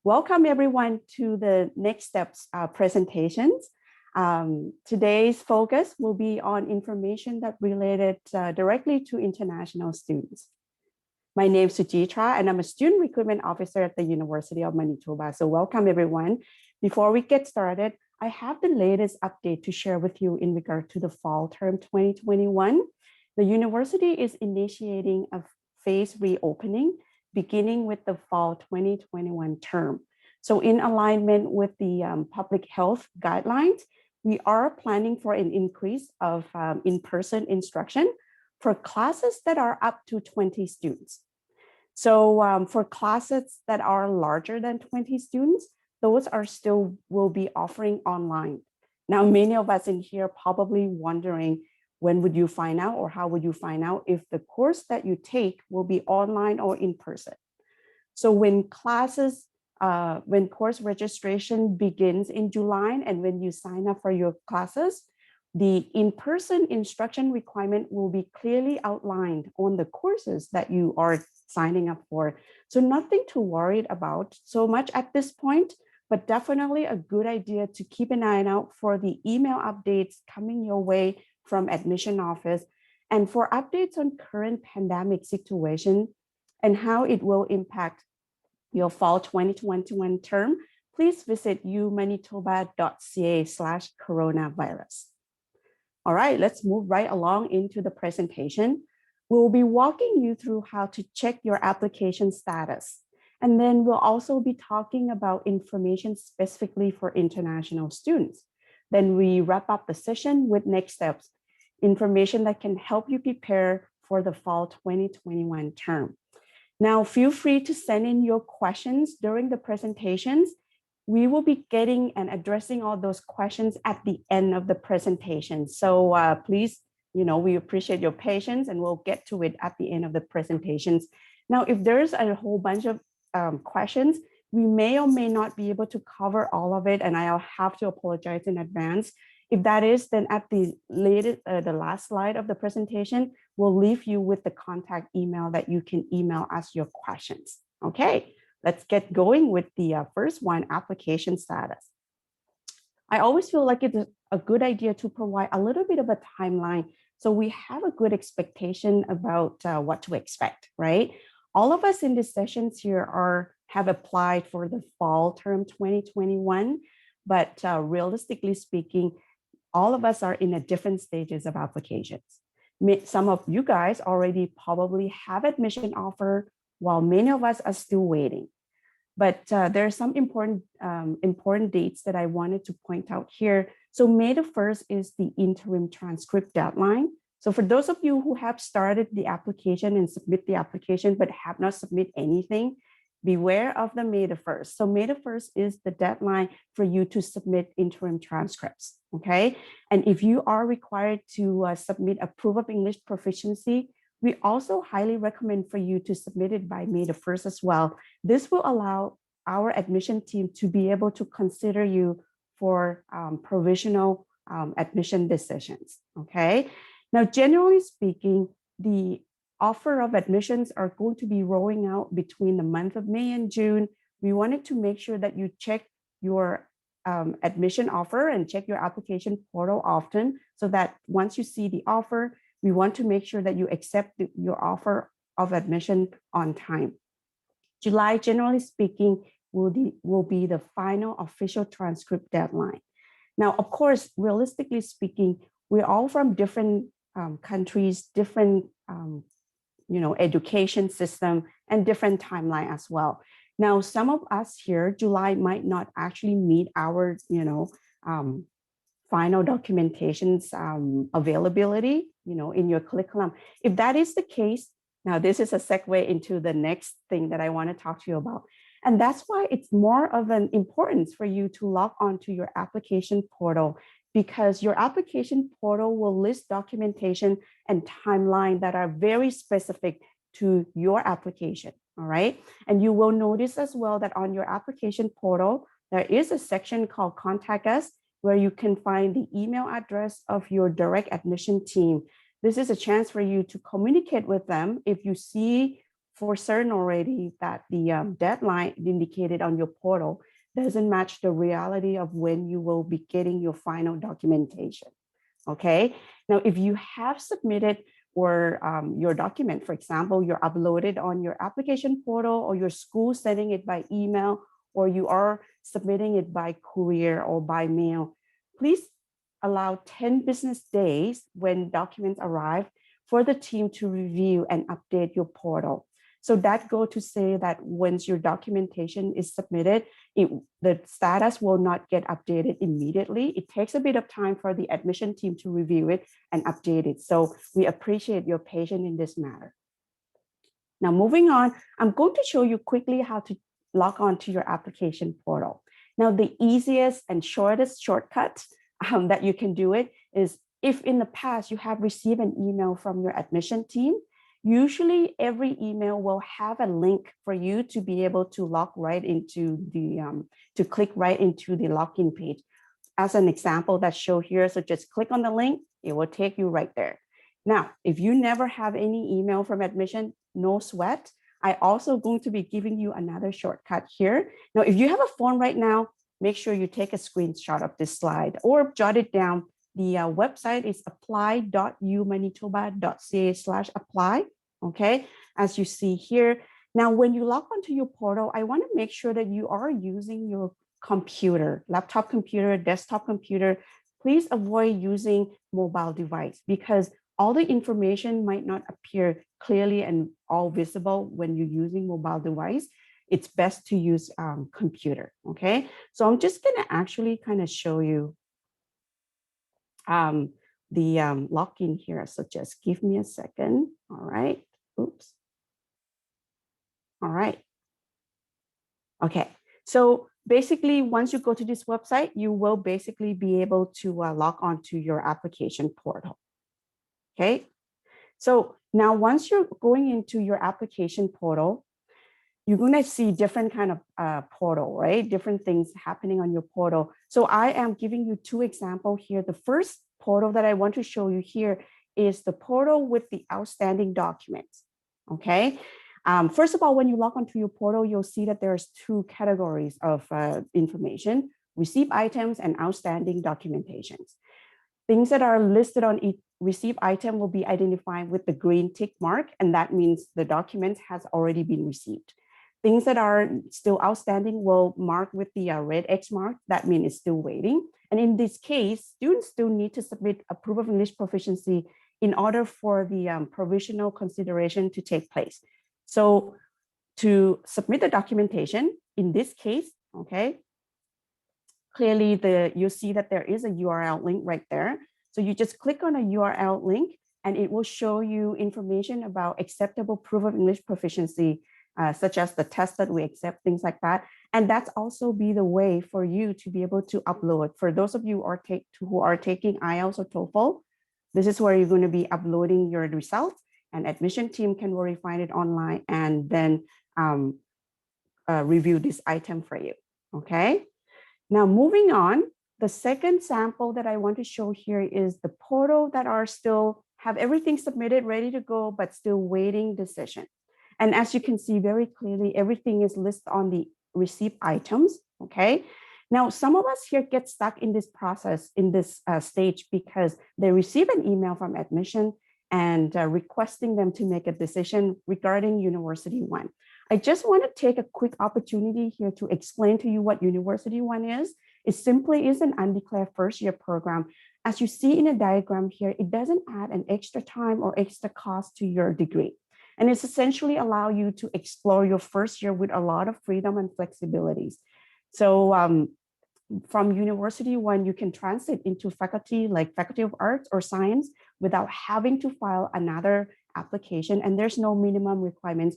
Welcome everyone to the Next Steps presentations. Today's focus will be on information that related directly to international students. My name is Sujitra and I'm a student recruitment officer at the University of Manitoba. So welcome everyone. Before we get started, I have the latest update to share with you in regard to the fall term 2021. The university is initiating a phased reopening beginning with the fall 2021 term. So in alignment with the public health guidelines, we are planning for an increase of in-person instruction for classes that are up to 20 students. So for classes that are larger than 20 students, those are still will be offering online. Now, many of us in here probably wondering, when would you find out or how would you find out if the course that you take will be online or in person? So when course registration begins in July and when you sign up for your classes, the in-person instruction requirement will be clearly outlined on the courses that you are signing up for. So nothing to worry about so much at this point, but definitely a good idea to keep an eye out for the email updates coming your way from admission office and for updates on current pandemic situation and how it will impact your fall 2021 term. Please visit umanitoba.ca/coronavirus. All right, let's move right along into the presentation. We'll be walking you through how to check your application status. And then we'll also be talking about information specifically for international students. Then we wrap up the session with next steps, information that can help you prepare for the fall 2021 term. Now, feel free to send in your questions during the presentations. We will be getting and addressing all those questions at the end of the presentation. So please, we appreciate your patience and we'll get to it at the end of the presentations. Now, if there's a whole bunch of questions, we may or may not be able to cover all of it, and I'll have to apologize in advance. If that is, then at the last slide of the presentation, we'll leave you with the contact email that you can email us your questions. Okay, let's get going with the first one, application status. I always feel like it's a good idea to provide a little bit of a timeline so we have a good expectation about what to expect, right? All of us in these sessions here have applied for the fall term 2021, but realistically speaking, all of us are in a different stages of applications. Some of you guys already probably have admission offer, while many of us are still waiting. But there are some important dates that I wanted to point out here. So May the 1st is the interim transcript deadline. So for those of you who have started the application and submit the application, but have not submit anything, beware of the May the 1st. So May the 1st is the deadline for you to submit interim transcripts, okay? And if you are required to submit a proof of English proficiency, we also highly recommend for you to submit it by May the 1st as well. This will allow our admission team to be able to consider you for provisional admission decisions, okay? Now, generally speaking, the offer of admissions are going to be rolling out between the month of May and June. We wanted to make sure that you check your admission offer and check your application portal often so that once you see the offer, we want to make sure that you accept your offer of admission on time. July, generally speaking, will be the final official transcript deadline. Now, of course, realistically speaking, we're all from different countries, different education system, and different timeline as well. Now, some of us here, July might not actually meet our, final documentations availability, in your curriculum. If that is the case, now this is a segue into the next thing that I want to talk to you about. And that's why it's more of an importance for you to log on to your application portal, because your application portal will list documentation and timeline that are very specific to your application, all right? And you will notice as well that on your application portal, there is a section called Contact Us, where you can find the email address of your direct admission team. This is a chance for you to communicate with them if you see for certain already that the deadline indicated on your portal doesn't match the reality of when you will be getting your final documentation. Okay, now if you have submitted or your document, for example, you're uploaded on your application portal or your school sending it by email, or you are submitting it by courier or by mail, please allow 10 business days when documents arrive for the team to review and update your portal. So that go to say that once your documentation is submitted, the status will not get updated immediately. It takes a bit of time for the admission team to review it and update it. So we appreciate your patience in this matter. Now, moving on, I'm going to show you quickly how to log on to your application portal. Now, the easiest and shortest shortcut that you can do it is if in the past you have received an email from your admission team, usually every email will have a link for you to be able to log right into the, to click right into the login page. As an example that's shown here, so just click on the link, it will take you right there. Now, if you never have any email from admission, no sweat. I also going to be giving you another shortcut here. Now, if you have a phone right now, make sure you take a screenshot of this slide or jot it down. The website is apply.umanitoba.ca/apply. Okay, as you see here. Now, when you log onto your portal, I want to make sure that you are using your computer, laptop computer, desktop computer. Please avoid using mobile device because all the information might not appear clearly and all visible when you're using mobile device. It's best to use computer, okay? So I'm just gonna actually kind of show you the login here. So just give me a second, all right? Oops. All right. Okay, so basically, once you go to this website, you will basically be able to log on to your application portal. Okay, so now once you're going into your application portal, you're going to see different kind of portal, right? Different things happening on your portal. So I am giving you two examples here. The first portal that I want to show you here is the portal with the outstanding documents. Okay. First of all, when you log onto your portal, you'll see that there's two categories of information: received items and outstanding documentations. Things that are listed on each received item will be identified with the green tick mark, and that means the document has already been received. Things that are still outstanding will mark with the red X mark. That means it's still waiting. And in this case, students still need to submit a proof of English proficiency in order for the provisional consideration to take place. So to submit the documentation, in this case, okay, clearly you see that there is a URL link right there. So you just click on a URL link and it will show you information about acceptable proof of English proficiency, such as the test that we accept, things like that. And that's also be the way for you to be able to upload. For those of you who are taking IELTS or TOEFL, this is where you're going to be uploading your results, and admission team can verify it online and then review this item for you, okay? Now, moving on, the second sample that I want to show here is the portal that are still have everything submitted, ready to go, but still waiting decision. And as you can see very clearly, everything is listed on the received items, okay? Now, some of us here get stuck in this process, in this stage, because they receive an email from admission and requesting them to make a decision regarding University One. I just want to take a quick opportunity here to explain to you what University One is. It simply is an undeclared first-year program. As you see in a diagram here, it doesn't add an extra time or extra cost to your degree. And it's essentially allow you to explore your first year with a lot of freedom and flexibilities. So from University One, you can transit into faculty like Faculty of Arts or Science without having to file another application. And there's no minimum requirements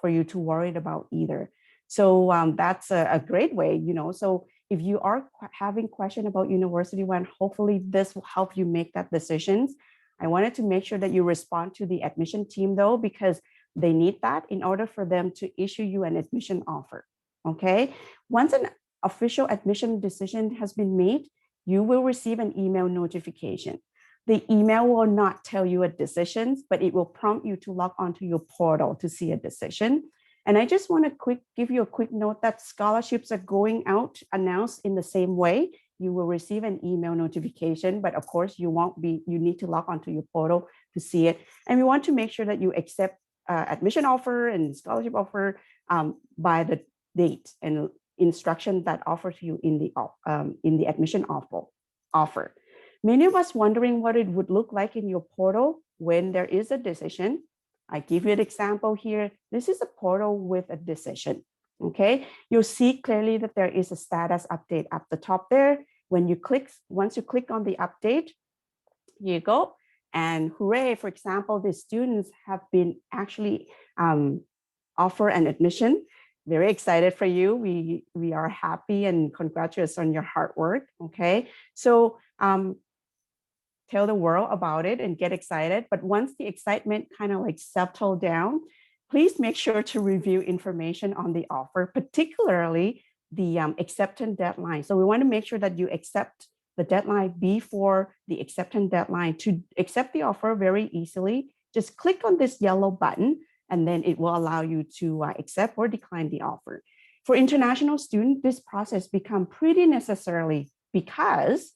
for you to worry about either. So that's a great way, you know. So if you are having question about University One, hopefully this will help you make that decisions. I wanted to make sure that you respond to the admission team though, because they need that in order for them to issue you an admission offer, okay? Once an official admission decision has been made, you will receive an email notification. The email will not tell you a decision, but it will prompt you to log onto your portal to see a decision. And I just want to give you a quick note that scholarships are going out announced in the same way. You will receive an email notification, but of course you need to log onto your portal to see it. And we want to make sure that you accept admission offer and scholarship offer by the date and instruction that offer to you in the admission offer. Many of us wondering what it would look like in your portal when there is a decision. I give you an example here. This is a portal with a decision. Okay, you'll see clearly that there is a status update at the top there. Once you click on the update, here you go. And hooray, for example, the students have been actually offered an admission. Very excited for you. We are happy and congratulations on your hard work. Okay, so tell the world about it and get excited. But once the excitement kind of like settled down, please make sure to review information on the offer, particularly the acceptance deadline. So we want to make sure that you accept the deadline before the acceptance deadline. To accept the offer very easily, just click on this yellow button, and then it will allow you to accept or decline the offer. For international students, this process becomes pretty necessary because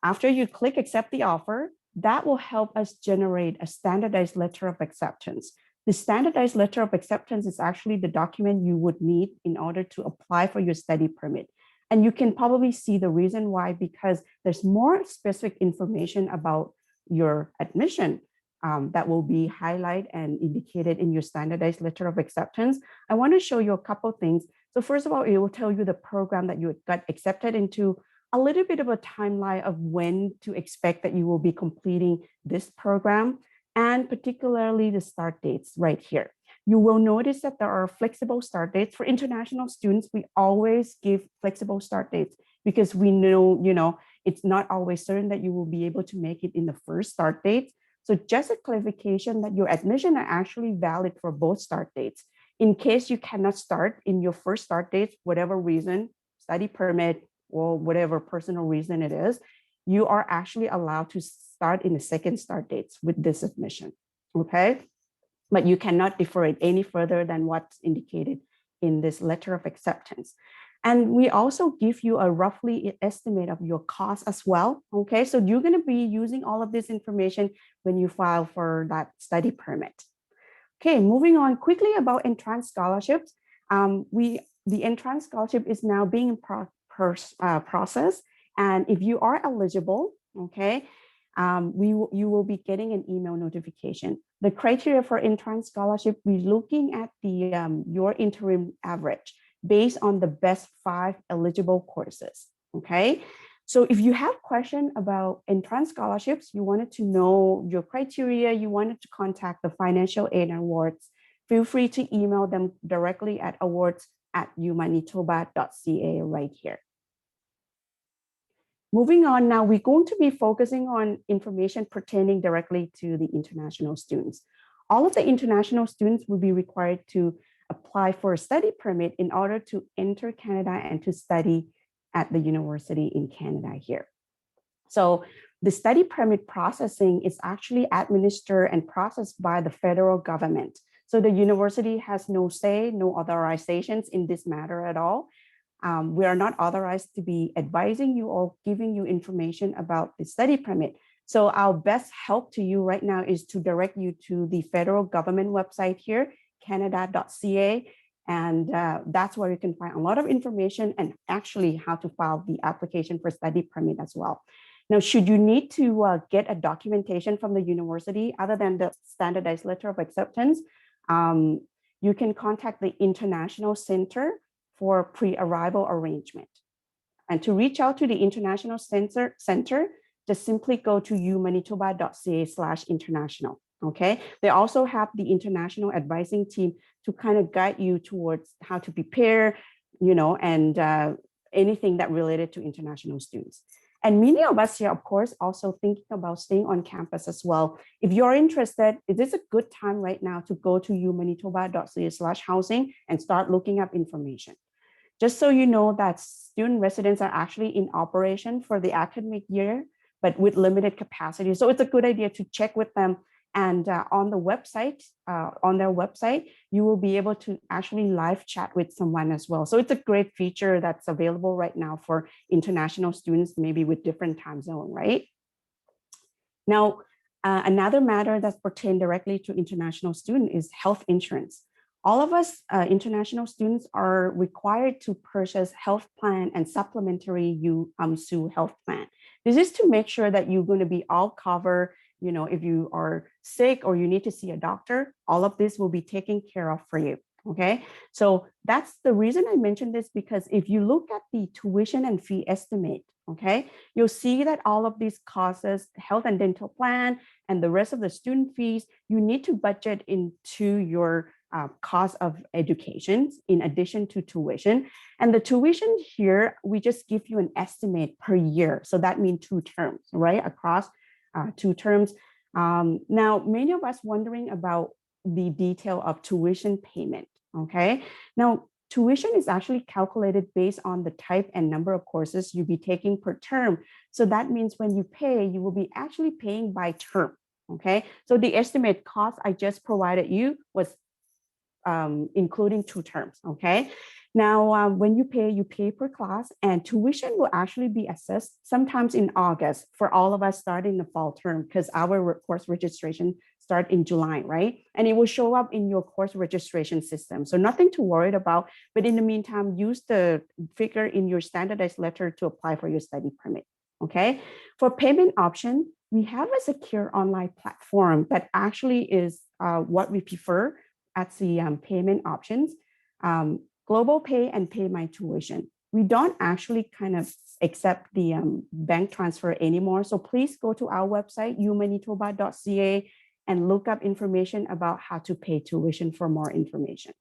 after you click accept the offer, that will help us generate a standardized letter of acceptance. The standardized letter of acceptance is actually the document you would need in order to apply for your study permit. And you can probably see the reason why, because there's more specific information about your admission that will be highlighted and indicated in your standardized letter of acceptance. I want to show you a couple of things. So first of all, it will tell you the program that you got accepted into, a little bit of a timeline of when to expect that you will be completing this program, and particularly the start dates right here. You will notice that there are flexible start dates. For international students, we always give flexible start dates because we know, it's not always certain that you will be able to make it in the first start date. So just a clarification that your admission are actually valid for both start dates. In case you cannot start in your first start dates, whatever reason, study permit, or whatever personal reason it is, you are actually allowed to start in the second start dates with this admission, okay? But you cannot defer it any further than what's indicated in this letter of acceptance. And we also give you a roughly estimate of your cost as well, okay? So you're gonna be using all of this information when you file for that study permit. Okay, moving on quickly about entrance scholarships. The entrance scholarship is now being process. And if you are eligible, okay, you will be getting an email notification. The criteria for entrance scholarship, we're looking at your interim average based on the best 5 eligible courses, okay? So if you have questions about entrance scholarships, you wanted to know your criteria, you wanted to contact the financial aid and awards, feel free to email them directly at awards@umanitoba.ca right here. Moving on now, we're going to be focusing on information pertaining directly to the international students. All of the international students will be required to apply for a study permit in order to enter Canada and to study at the university in Canada here. So the study permit processing is actually administered and processed by the federal government. So the university has no say, no authorizations in this matter at all. We are not authorized to be advising you or giving you information about the study permit. So our best help to you right now is to direct you to the federal government website here, canada.ca. And that's where you can find a lot of information and actually how to file the application for study permit as well. Now, should you need to get a documentation from the university other than the standardized letter of acceptance, you can contact the International Center for pre-arrival arrangement. And to reach out to the International Center, just simply go to umanitoba.ca/international, okay? They also have the international advising team to kind of guide you towards how to prepare, and anything that related to international students. And many of us here, of course, also thinking about staying on campus as well. If you're interested, it is a good time right now to go to umanitoba.ca/housing and start looking up information. Just so you know that student residents are actually in operation for the academic year but with limited capacity. So it's a good idea to check with them. And on the website, on their website, you will be able to actually live chat with someone as well. So it's a great feature that's available right now for international students, maybe with different time zone, right? Now, another matter that's pertained directly to international student is health insurance. All of us international students are required to purchase health plan and supplementary UMSU health plan. This is to make sure that you're going to be all covered. You know, if you are sick or you need to see a doctor, all of this will be taken care of for you. Okay, so that's the reason I mentioned this, because if you look at the tuition and fee estimate, okay, you'll see that all of these costs, health and dental plan, and the rest of the student fees, you need to budget into your cost of education in addition to tuition. And the tuition here, we just give you an estimate per year. So that means 2 terms, right? Across 2 terms. Now, many of us wondering about the detail of tuition payment, okay? Now, tuition is actually calculated based on the type and number of courses you'll be taking per term. So that means when you pay, you will be actually paying by term, okay? So the estimate cost I just provided you was including 2 terms, okay? Now, when you pay per class, and tuition will actually be assessed sometimes in August for all of us starting the fall term, because our course registration start in July, right? And it will show up in your course registration system. So nothing to worry about, but in the meantime, use the figure in your standardized letter to apply for your study permit, okay? For payment option, we have a secure online platform that actually is what we prefer at the payment options. Global Pay and Pay My Tuition. We don't actually kind of accept the bank transfer anymore. So please go to our website, umanitoba.ca, and look up information about how to pay tuition for more information.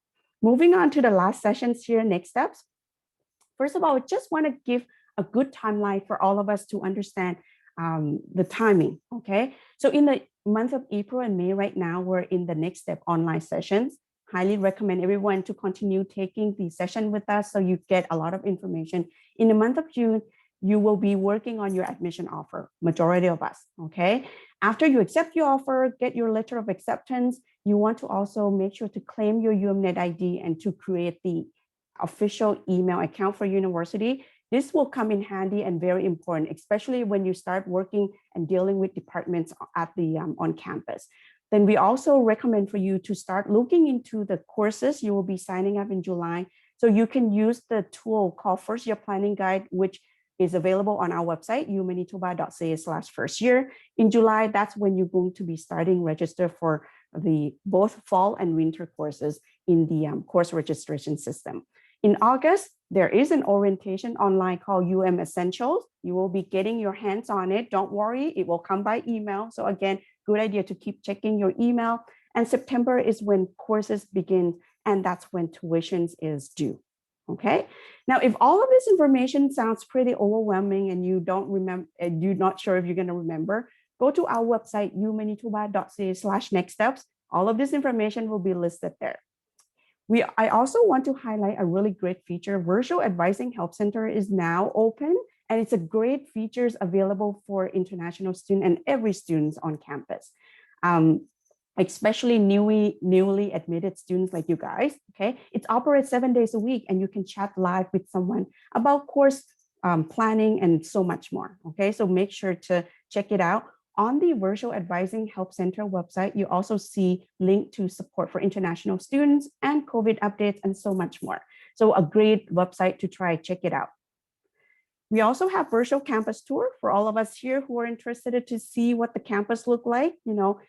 Moving on to the last sessions here, next steps. First of all, I just want to give a good timeline for all of us to understand the timing, okay? So in the month of April and May right now, we're in the next step online sessions. Highly recommend everyone to continue taking the session with us so you get a lot of information. In the month of June, you will be working on your admission offer, majority of us, okay? After you accept your offer, get your letter of acceptance, you want to also make sure to claim your UMNet ID and to create the official email account for university. This will come in handy and very important, especially when you start working and dealing with departments at the on campus. Then we also recommend for you to start looking into the courses you will be signing up in July. So you can use the tool called First Year Planning Guide, which is available on our website, umanitoba.ca/first year. In July, that's when you're going to be starting register for the both fall and winter courses in the course registration system. In August, there is an orientation online called UM Essentials. You will be getting your hands on it. Don't worry, it will come by email. So again, good idea to keep checking your email. And September is when courses begin, and that's when tuitions is due. Okay. Now, if all of this information sounds pretty overwhelming and you don't remember, you're not sure if you're going to remember, go to our website, umanitoba.ca/next steps. All of this information will be listed there. I also want to highlight a really great feature. Virtual Advising Help Center is now open, and it's a great features available for international students and every students on campus, especially newly admitted students like you guys, okay? It operates 7 days a week, and you can chat live with someone about course planning and so much more, okay? So make sure to check it out. On the Virtual Advising Help Center website, you also see link to support for international students and COVID updates and so much more. So a great website to try, check it out. We also have virtual campus tour for all of us here who are interested to see what the campus look like. You know,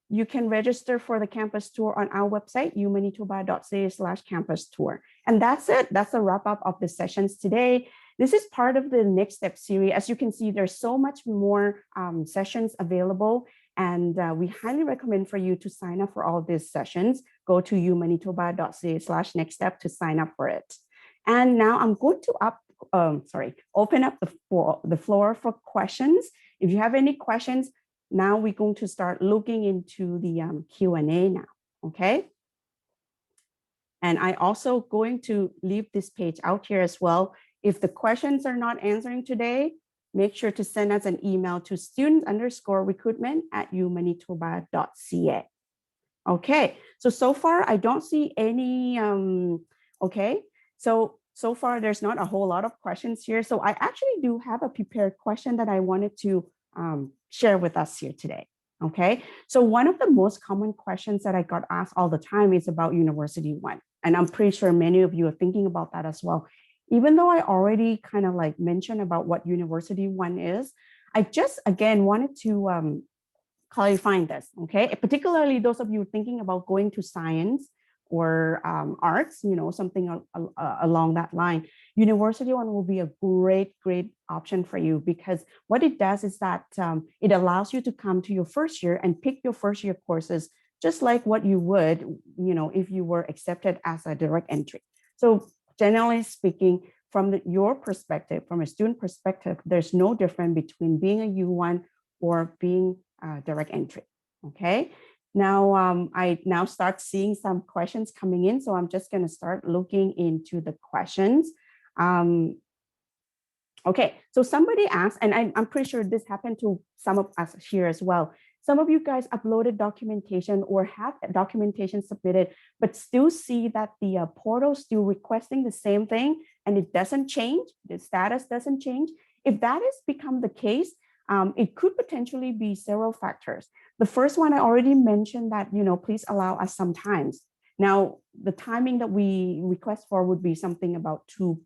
you can register for the campus tour on our website, umanitoba.ca/campus tour. And that's it. That's a wrap up of the sessions today. This is part of the Next Step series. As you can see, there's so much more sessions available, and we highly recommend for you to sign up for all these sessions. Go to umanitoba.ca/next step to sign up for it. And now I'm going to open up the floor for questions. If you have any questions, now we're going to start looking into the Q&A now, okay? And I also going to leave this page out here as well. If the questions are not answering today, make sure to send us an email to student_recruitment@umanitoba.ca. Okay, so far I don't see any, okay, so far there's not a whole lot of questions here. So I actually do have a prepared question that I wanted to share with us here today. Okay, so one of the most common questions that I got asked all the time is about University One. And I'm pretty sure many of you are thinking about that as well. Even though I already kind of like mentioned about what University One is, I just again wanted to clarifying this, okay? Particularly those of you thinking about going to science or arts, you know, something along that line, University One will be a great option for you, because what it does is that it allows you to come to your first year and pick your first year courses, just like what you would, you know, if you were accepted as a direct entry. So generally speaking, from your perspective, from a student perspective, there's no difference between being a U1 or being direct entry, okay? Now, I now start seeing some questions coming in, so I'm just gonna start looking into the questions. Okay, so somebody asked, and I'm pretty sure this happened to some of us here as well. Some of you guys uploaded documentation or have documentation submitted, but still see that the portal still requesting the same thing and it doesn't change, the status doesn't change. If that has become the case, it could potentially be several factors. The first one, I already mentioned that, you know, please allow us some times. Now, the timing that we request for would be something about 2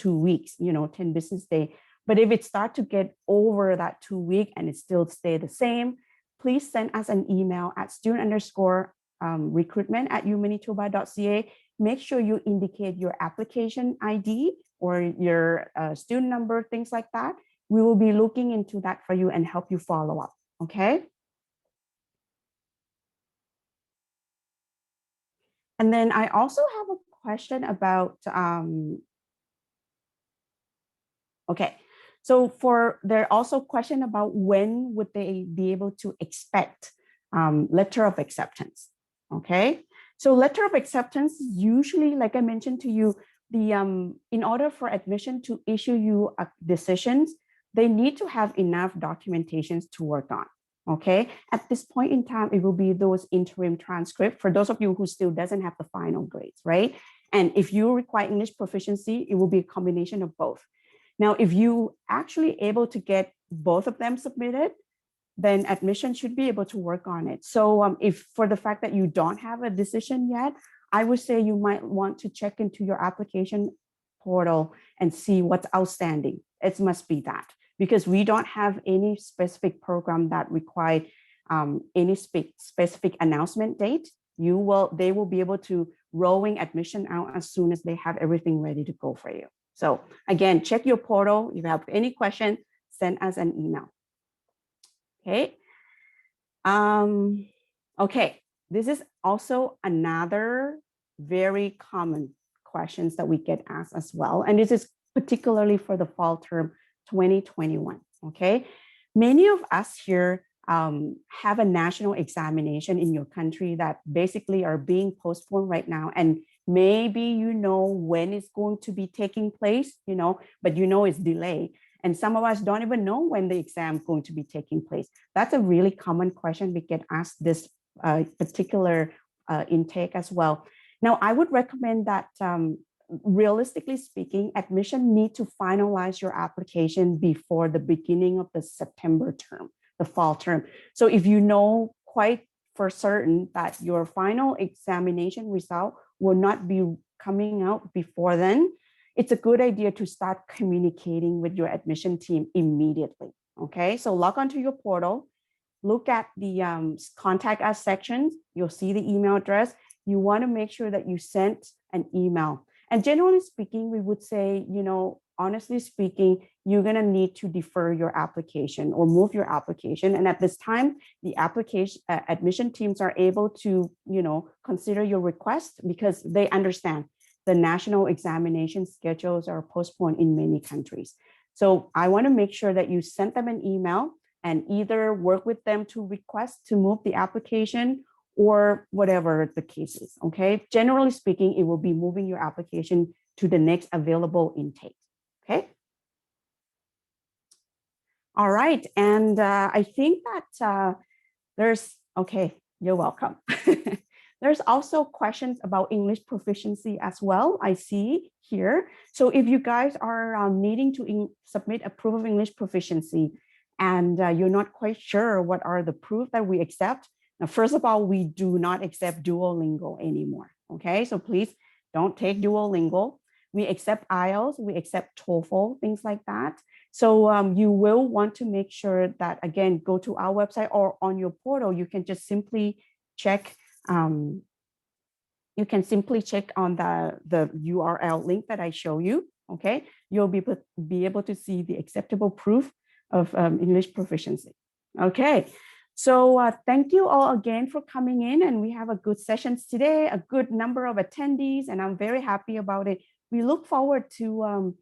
weeks, you know, 10 business day. But if it starts to get over that 2 week and it still stay the same, please send us an email at student_recruitment@umanitoba.ca. Make sure you indicate your application ID or your student number, things like that. We will be looking into that for you and help you follow up, okay? And then I also have a question about, okay, so there also question about when would they be able to expect letter of acceptance, okay? So letter of acceptance, usually, like I mentioned to you, in order for admission to issue you decisions, they need to have enough documentations to work on, okay? At this point in time, it will be those interim transcript for those of you who still doesn't have the final grades, right? And if you require English proficiency, it will be a combination of both. Now, if you actually able to get both of them submitted, then admission should be able to work on it. So if for the fact that you don't have a decision yet, I would say you might want to check into your application portal and see what's outstanding. It must be that, because we don't have any specific program that require any specific announcement date. They will be able to rolling admission out as soon as they have everything ready to go for you. So again, check your portal. If you have any question, send us an email. Okay. Okay, this is also another very common questions that we get asked as well. And this is particularly for the fall term 2021, okay? Many of us here have a national examination in your country that basically are being postponed right now. And maybe you know when it's going to be taking place, you know, but you know it's delayed. And some of us don't even know when the exam is going to be taking place. That's a really common question we get asked this particular intake as well. Now, I would recommend that realistically speaking, admission need to finalize your application before the beginning of the September term, the fall term. So if you know quite for certain that your final examination result will not be coming out before then, it's a good idea to start communicating with your admission team immediately, okay? So log onto your portal, look at the contact us sections, you'll see the email address. You wanna make sure that you sent an email. And generally speaking, we would say, you know, honestly speaking, you're gonna need to defer your application or move your application. And at this time, the application admission teams are able to, you know, consider your request because they understand the national examination schedules are postponed in many countries. So I wanna make sure that you send them an email and either work with them to request to move the application or whatever the case is, okay? Generally speaking, it will be moving your application to the next available intake, okay? All right. And I think that okay, you're welcome. There's also questions about English proficiency as well, I see here. So if you guys are needing to submit a proof of English proficiency and you're not quite sure what are the proof that we accept, now, first of all, we do not accept Duolingo anymore, okay? So please don't take Duolingo. We accept IELTS, we accept TOEFL, things like that. So you will want to make sure that, again, go to our website or on your portal, you can just simply check on the URL link that I show you, okay? You'll be able to see the acceptable proof of English proficiency. Okay, so thank you all again for coming in, and we have a good sessions today, a good number of attendees, and I'm very happy about it. We look forward to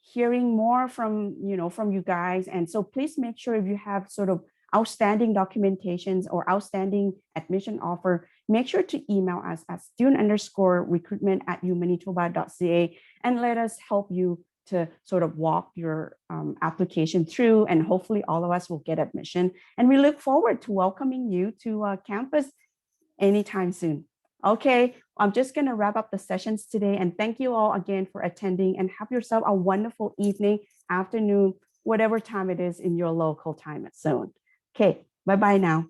hearing more from you guys, and so please make sure if you have sort of outstanding documentations or outstanding admission offer, make sure to email us at student_recruitment@umanitoba.ca and let us help you to sort of walk your application through, and hopefully all of us will get admission. And we look forward to welcoming you to campus anytime soon. Okay, I'm just going to wrap up the sessions today, and thank you all again for attending, and have yourself a wonderful evening, afternoon, whatever time it is in your local time zone. Okay, bye-bye now.